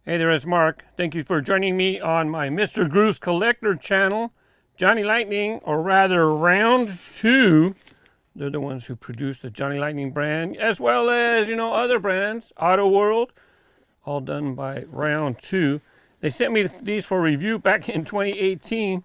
Hey there, it's Mark. Thank you for joining me on my Mr. Grooves collector channel. Johnny Lightning, or rather Round 2. They're the ones who produce the Johnny Lightning brand, as well as, other brands, Auto World, all done by Round 2. They sent me these for review back in 2018,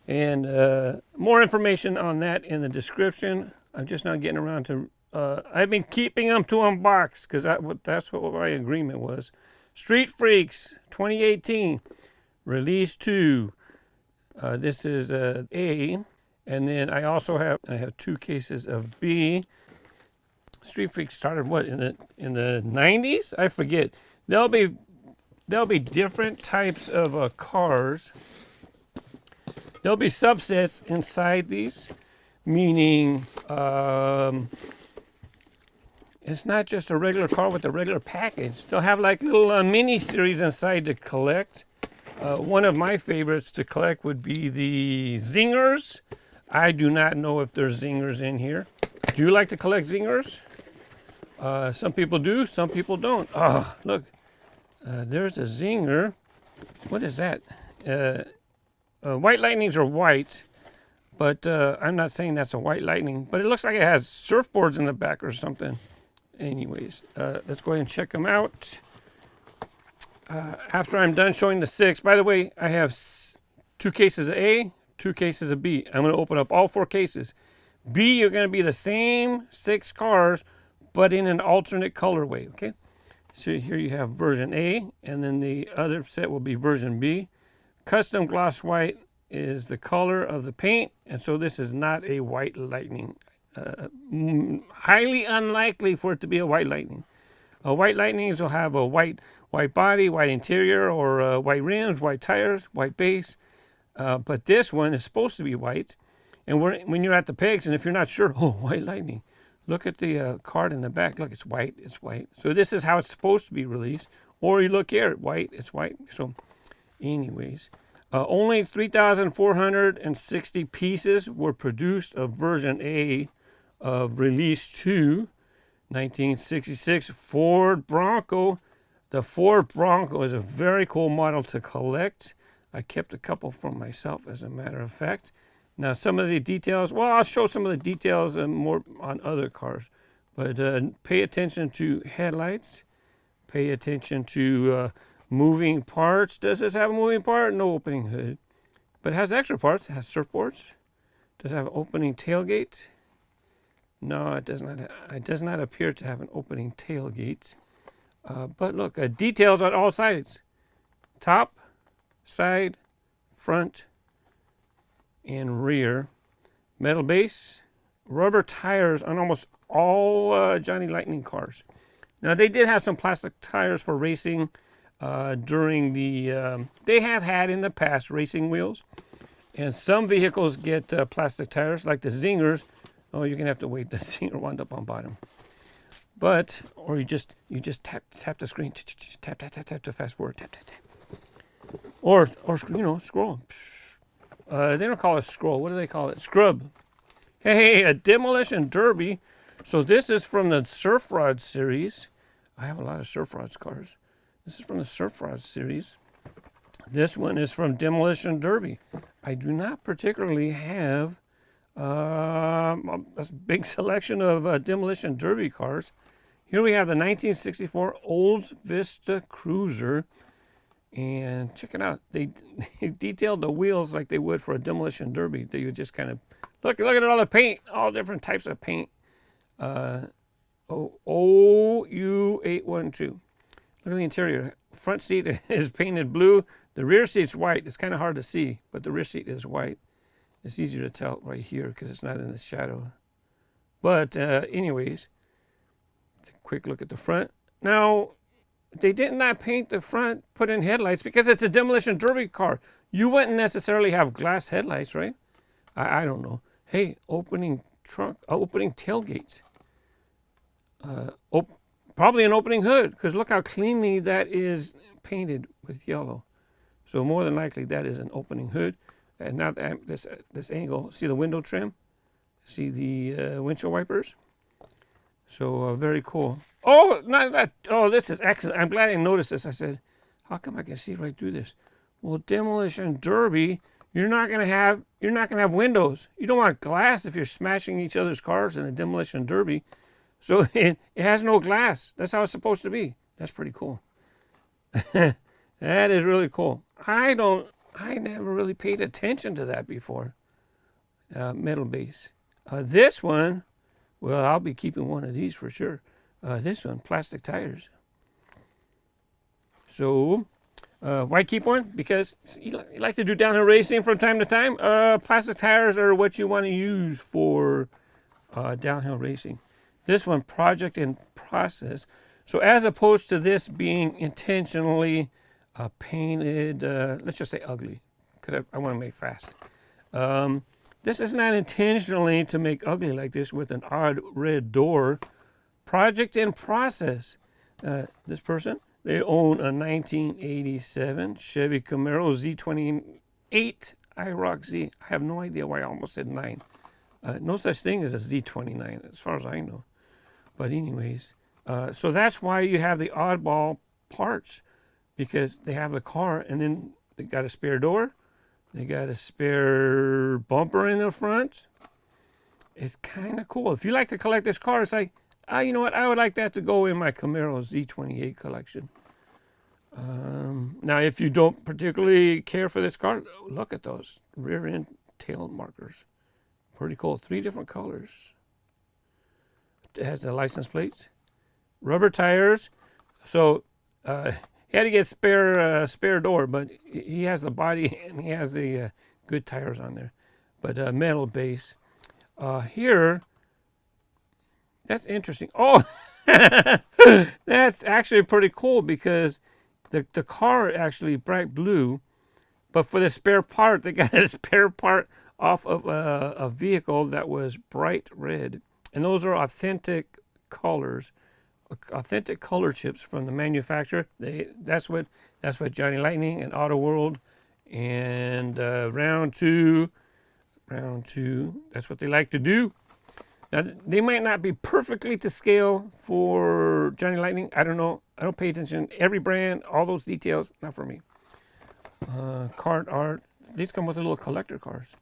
and more information on that in the description. I'm just not getting around to, I've been keeping them to unbox, because that's what my agreement was. Street Freaks 2018, release 2. This is A, and then I also have 2 cases of B. Street Freaks started what in the 90s? I forget. There'll be different types of cars. There'll be subsets inside these, meaning it's not just a regular car with a regular package. They'll have like little mini series inside to collect. One of my favorites to collect would be the Zingers. I do not know if there's Zingers in here. Do you like to collect Zingers? Some people do, some people don't. Oh, look, there's a Zinger. What is that? White Lightnings are white, but I'm not saying that's a White Lightning, but it looks like it has surfboards in the back or something. Anyways, let's go ahead and check them out. After I'm done showing the 6, by the way, I have 2 cases of A, 2 cases of B. I'm going to open up all 4 cases. B are going to be the same 6 cars, but in an alternate colorway, okay? So here you have version A, and then the other set will be version B. Custom gloss white is the color of the paint, and so this is not a White Lightning. Highly unlikely for it to be a White Lightning. White Lightnings will have a white body, white interior, or white rims, white tires, white base. But this one is supposed to be white. And when you're at the pegs, and if you're not sure, oh, White Lightning, look at the card in the back. Look, it's white. It's white. So this is how it's supposed to be released. Or you look here, white. It's white. So, anyways, only 3,460 pieces were produced of version A of release 2, 1966 Ford Bronco. The Ford Bronco is a very cool model to collect. I kept a couple for myself, as a matter of fact. Now, some of the details, well, I'll show some of the details more on other cars. But pay attention to headlights. Pay attention to moving parts. Does this have a moving part? No opening hood. But it has extra parts. It has surfboards. Does it have an opening tailgate? No, it does not. It does not appear to have an opening tailgate. But look, details on all sides. Top, side, front, and rear. Metal base. Rubber tires on almost all Johnny Lightning cars. Now, they did have some plastic tires for racing during the... they have had in the past racing wheels. And some vehicles get plastic tires, like the Zingers. Oh, you're gonna have to wait. The Zinger wound up on bottom. But, or you just tap the screen, tap to fast forward, tap. Or scroll. They don't call it scroll. What do they call it? Scrub. Hey, a Demolition Derby. So this is from the Surf Rod series. I have a lot of Surf Rods cars. This is from the Surf Rod series. This one is from Demolition Derby. I do not particularly have a big selection of Demolition Derby cars. Here we have the 1964 Olds Vista Cruiser. And check it out. They detailed the wheels like they would for a Demolition Derby. They would just kind of, look at all the paint, all different types of paint. OU812. Look at the interior. Front seat is painted blue. The rear seat's white. It's kind of hard to see, but the rear seat is white. It's easier to tell right here because it's not in the shadow. But anyways, quick look at the front. Now, they did not paint the front, put in headlights, because it's a Demolition Derby car. You wouldn't necessarily have glass headlights, right? I don't know. Hey, opening trunk, opening tailgates. Probably an opening hood, because look how cleanly that is painted with yellow. So more than likely that is an opening hood. And now this angle, see the window trim? See the windshield wipers? So very cool. Oh, not that. Oh, this is excellent. I'm glad I noticed this. I said, How come I can see right through this? Well, Demolition Derby, you're not gonna have windows. You don't want glass if you're smashing each other's cars in a Demolition Derby. So it has no glass. That's how it's supposed to be. That's pretty cool. That is really cool. I never really paid attention to that before. Metal base. This one, well, I'll be keeping one of these for sure. This one, plastic tires. So, why keep one? Because you like to do downhill racing from time to time. Plastic tires are what you want to use for downhill racing. This one, project in process. So as opposed to this being intentionally painted, let's just say ugly, because I want to make fast. This is not intentionally to make ugly like this with an odd red door. Project in process. This person, they own a 1987 Chevy Camaro Z28 IROC-Z. I have no idea why I almost said 9. No such thing as a Z29 as far as I know. But anyways, so that's why you have the oddball parts, because they have the car and then they got a spare door. They got a spare bumper in the front. It's kind of cool. If you like to collect this car, it's like, you know what? I would like that to go in my Camaro Z28 collection. Now, if you don't particularly care for this car, look at those rear end tail markers. Pretty cool. 3 different colors. It has the license plates. Rubber tires. So, he had to get spare door, but he has the body and he has the good tires on there. But metal base. Here, that's interesting. Oh, that's actually pretty cool because the car actually bright blue, but for the spare part, they got a spare part off of a vehicle that was bright red. And those are authentic colors. Authentic color chips from the manufacturer. That's what Johnny Lightning and Auto World and round two. That's what they like to do. Now they might not be perfectly to scale for Johnny Lightning. I don't know. I don't pay attention. Every brand, all those details, not for me. Card art. These come with the little collector cards.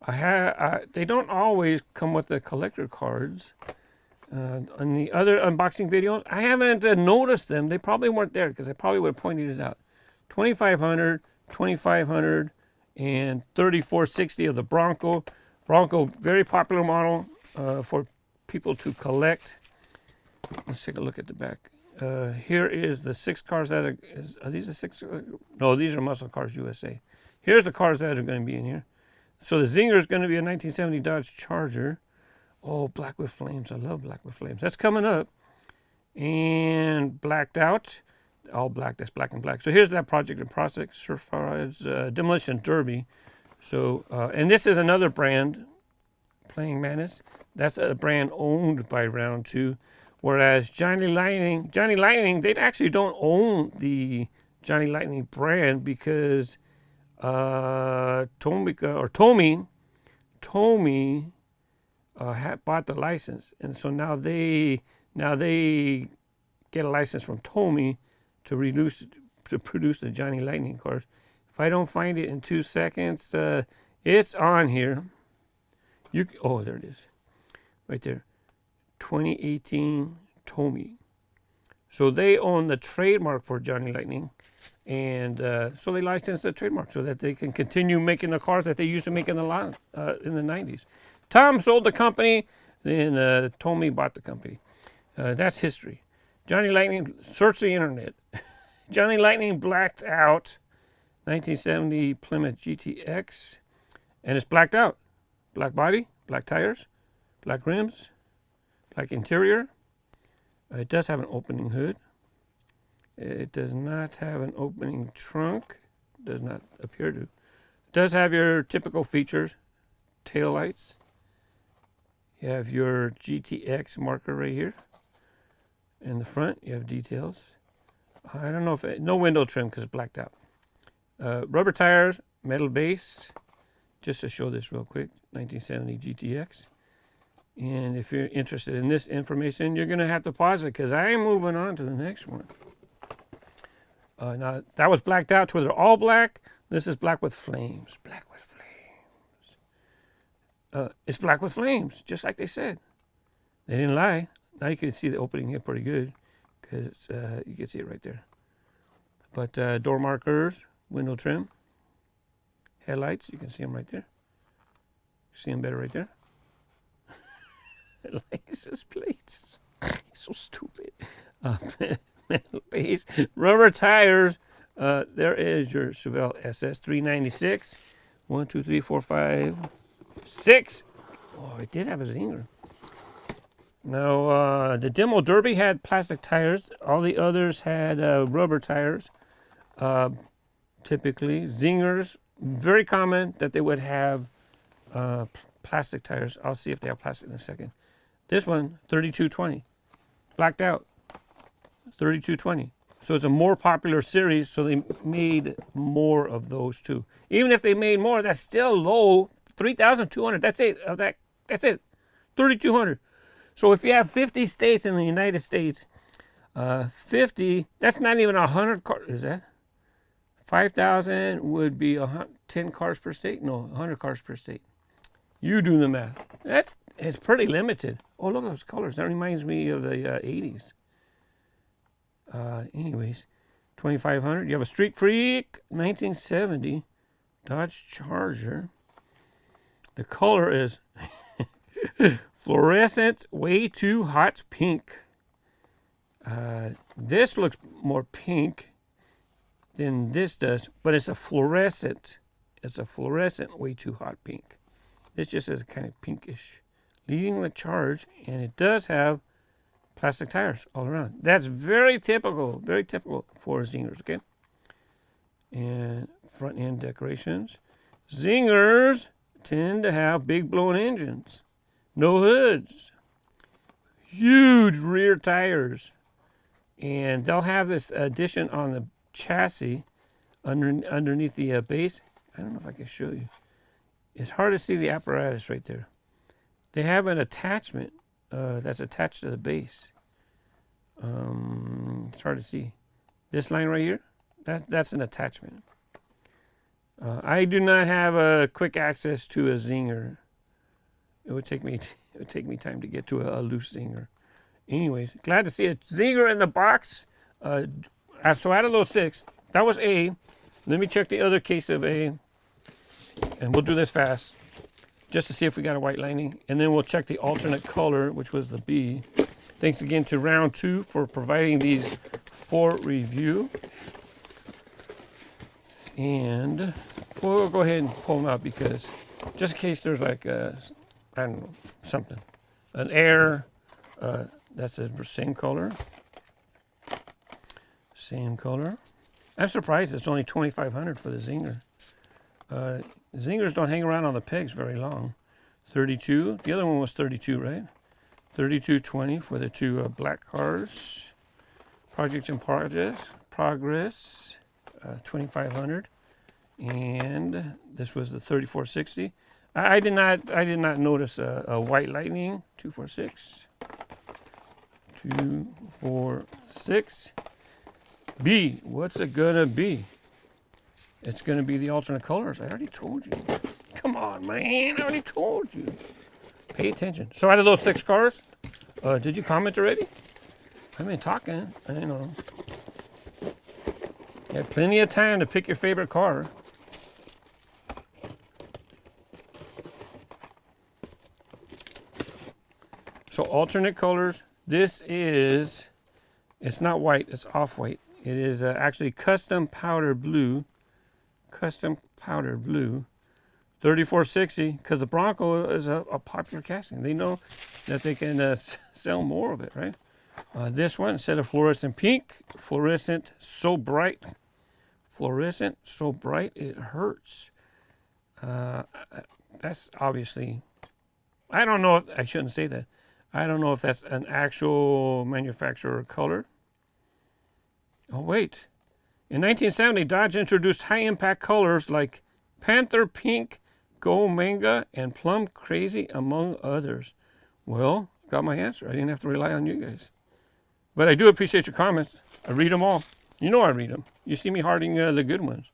They don't always come with the collector cards. On the other unboxing videos, I haven't noticed them. They probably weren't there because I probably would have pointed it out. 2500, 2500, and 3460 of the Bronco. Bronco, very popular model for people to collect. Let's take a look at the back. Here is the 6 cars that are these the 6? No, these are Muscle Cars USA. Here's the cars that are going to be in here. So the Zinger is going to be a 1970 Dodge Charger. Oh, Black with Flames. I love Black with Flames. That's coming up. And Blacked Out. All black. That's black and black. So here's that project in process. Surfride's Demolition Derby. So, and this is another brand, Playing Madness. That's a brand owned by Round 2. Whereas Johnny Lightning, they actually don't own the Johnny Lightning brand because Tommy bought the license, and so now they get a license from Tommy to produce the Johnny Lightning cars. If I don't find it in 2 seconds, it's on here. Oh, there it is, right there. 2018 Tommy. So they own the trademark for Johnny Lightning, and so they license the trademark so that they can continue making the cars that they used to make in the 90s. Tom sold the company, then Tommy bought the company. That's history. Johnny Lightning, search the internet. Johnny Lightning Blacked Out, 1970 Plymouth GTX, and it's blacked out. Black body, black tires, black rims, black interior. It does have an opening hood. It does not have an opening trunk. Does not appear to. It does have your typical features. Tail lights. You have your GTX marker right here. In the front, you have details. I don't know if no window trim because it's blacked out. Rubber tires, metal base. Just to show this real quick, 1970 GTX. And if you're interested in this information, you're going to have to pause it because I am moving on to the next one. Now, that was blacked out to where they're all black. This is black with flames. Black with flames. It's black with flames, just like they said. They didn't lie. Now you can see the opening here pretty good because you can see it right there. But door markers, window trim, headlights, you can see them right there. See them better right there. License plates. So stupid. Metal base, rubber tires. There is your Chevelle SS 396. 1, 2, 3, 4, 5, 6. Oh, it did have a Zinger. Now, the Demo Derby had plastic tires. All the others had rubber tires. Typically, Zingers, very common that they would have plastic tires. I'll see if they have plastic in a second. This one, 3220, blacked out, 3220. So it's a more popular series, so they made more of those too. Even if they made more, that's still low, 3,200. That's it. That's it, 3,200. So if you have 50 states in the United States, 50, that's not even 100 cars. Is that? 5,000 would be 10 cars per state? No, 100 cars per state. You do the math. It's pretty limited. Oh, look at those colors. That reminds me of the 80s. Anyways, 2,500. You have a Street Freak 1970 Dodge Charger. The color is fluorescent, way too hot pink. This looks more pink than this does, but it's a fluorescent. It's a fluorescent, way too hot pink. This just is kind of pinkish. Leading the charge, and it does have plastic tires all around. That's very typical for Zingers, okay? And front end decorations. Zingers tend to have big blown engines. No hoods. Huge rear tires. And they'll have this addition on the chassis underneath the base. I don't know if I can show you. It's hard to see the apparatus right there. They have an attachment that's attached to the base. It's hard to see. This line right here, that's an attachment. I do not have quick access to a Zinger. It would take me time to get to a loose Zinger. Anyways, glad to see a Zinger in the box. So out of those 6, that was A. Let me check the other case of A, and we'll do this fast, just to see if we got a white lining, and then we'll check the alternate color, which was the B. Thanks again to Round 2 for providing these for review. And we'll go ahead and pull them out because just in case there's like I don't know, something, an error. That's the same color. Same color. I'm surprised it's only $2,500 for the Zinger. Zingers don't hang around on the pegs very long. 32. The other one was 32, right? 3220 for the 2 black cars. Project in progress. 2,500. And this was the 3460. I did not notice a white lightning. 246. 246. B. What's it gonna be? It's gonna be the alternate colors. I already told you. Come on, man. I already told you. Pay attention. So out of those 6 cars, did you comment already? I've been talking. I know. You had plenty of time to pick your favorite car. So alternate colors. This is, it's not white, it's off-white. It is actually custom powder blue. Custom powder blue. 3460, because the Bronco is a popular casting. They know that they can sell more of it, right? This one, instead of fluorescent pink, fluorescent so bright. Fluorescent so bright it hurts. That's obviously, I don't know if, I shouldn't say that. I don't know if that's an actual manufacturer color. Oh, wait. In 1970, Dodge introduced high-impact colors like Panther Pink, Gold Manga, and Plum Crazy, among others. Well, got my answer. I didn't have to rely on you guys. But I do appreciate your comments. I read them all. You know I read them. You see me hearting the good ones.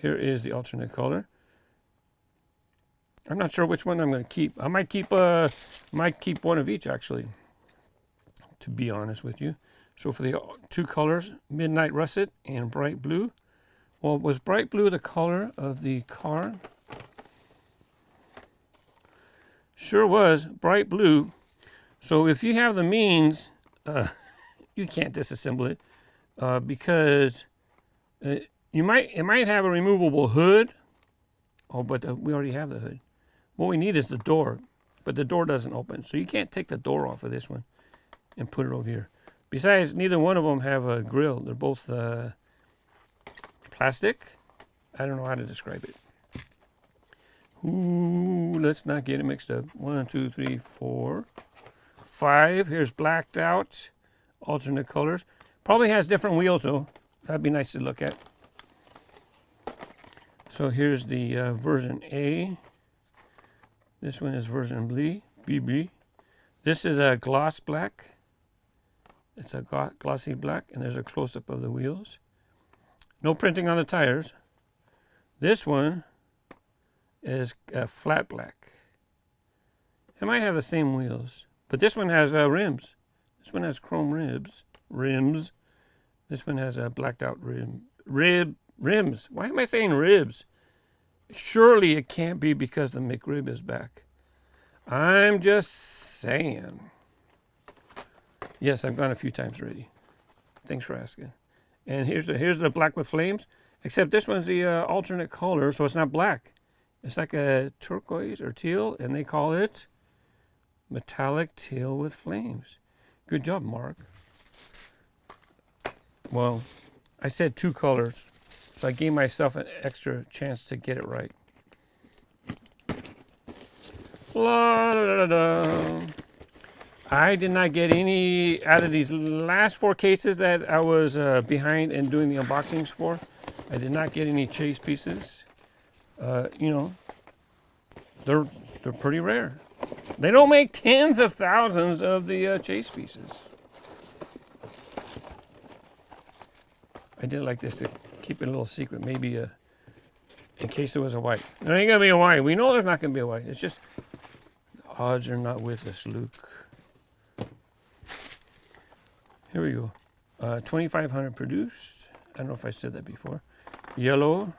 Here is the alternate color. I'm not sure which one I'm going to keep. I might keep one of each, actually, to be honest with you. So for the two colors, Midnight Russet and Bright Blue. Well, was Bright Blue the color of the car? Sure was, bright blue. So if you have the means, you can't disassemble it because it might have a removable hood. Oh, but we already have the hood. What we need is the door, but the door doesn't open. So you can't take the door off of this one and put it over here. Besides, neither one of them have a grill. They're both plastic. I don't know how to describe it. Ooh, let's not get it mixed up. 1, 2, 3, 4, 5. Here's blacked out. Alternate colors. Probably has different wheels though. That'd be nice to look at. So here's the version A. This one is version B, BB. This is a gloss black. It's a glossy black, and there's a close-up of the wheels. No printing on the tires. This one is a flat black. It might have the same wheels, but this one has rims. This one has chrome rims. This one has a blacked out rims. Why am I saying ribs? Surely it can't be because the McRib is back. I'm just saying. Yes, I've gone a few times already. Thanks for asking. And here's the black with flames, except this one's the alternate color, so it's not black. It's like a turquoise or teal, and they call it metallic teal with flames. Good job, Mark. Well, I said two colors, so I gave myself an extra chance to get it right. La, da, da, da. I did not get any out of these last 4 cases that I was behind in doing the unboxings for. I did not get any chase pieces. You know, they're pretty rare. They don't make tens of thousands of the chase pieces. I did like this to keep it a little secret, maybe in case there was a white. There ain't gonna be a white. We know there's not gonna be a white. It's just the odds are not with us, Luke. Here we go. 2,500 produced. I don't know if I said that before. Yellow.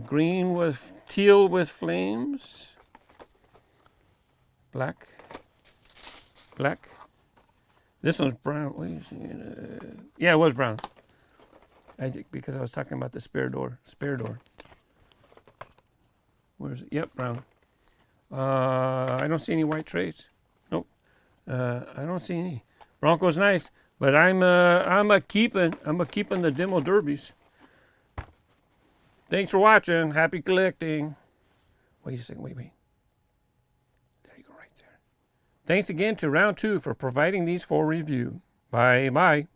Green with teal with flames. Black. Black. This one's brown. Wait a second. Yeah, it was brown. Because I was talking about the spare door. Spare door. Where is it? Yep, brown. I don't see any white trays. Nope. I don't see any. Bronco's nice, but I'm a keeping the demo derbies. Thanks for watching. Happy collecting. Wait a second. Wait. There you go, right there. Thanks again to Round 2 for providing these for review. Bye.